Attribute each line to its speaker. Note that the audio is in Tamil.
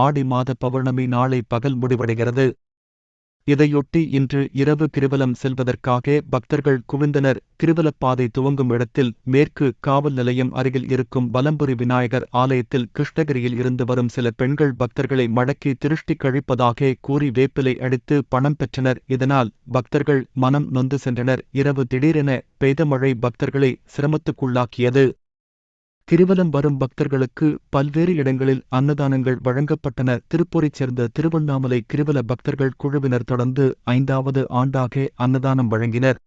Speaker 1: ஆடி மாத பௌர்ணமி நாளை பகல் முடிவடைகிறது. இதையொட்டி இன்று இரவு கிரிவலம் செல்வதற்காக பக்தர்கள் குவிந்தனர். கிரிவலப்பாதை துவங்கும் இடத்தில் மேற்கு காவல் நிலையம் அருகில் இருக்கும் வலம்புரி விநாயகர் ஆலயத்தில் கிருஷ்ணகிரியில் இருந்து வரும் சில பெண்கள் பக்தர்களை மடக்கி திருஷ்டி கழிப்பதாக கூறி வேப்பிலை அடித்து பணம் பெற்றனர். இதனால் பக்தர்கள் மனம் நொந்து சென்றனர். இரவு திடீரென பெய்த மழை பக்தர்களை சிரமத்துக்குள்ளாக்கியது. கிரிவலம் வரும் பக்தர்களுக்கு பல்வேறு இடங்களில் அன்னதானங்கள் வழங்கப்பட்டன. திருப்பூரைச் சேர்ந்த திருவண்ணாமலை கிரிவல பக்தர்கள் குழுவினர் தொடர்ந்து 5வது ஆண்டாக அன்னதானம் வழங்கினர்.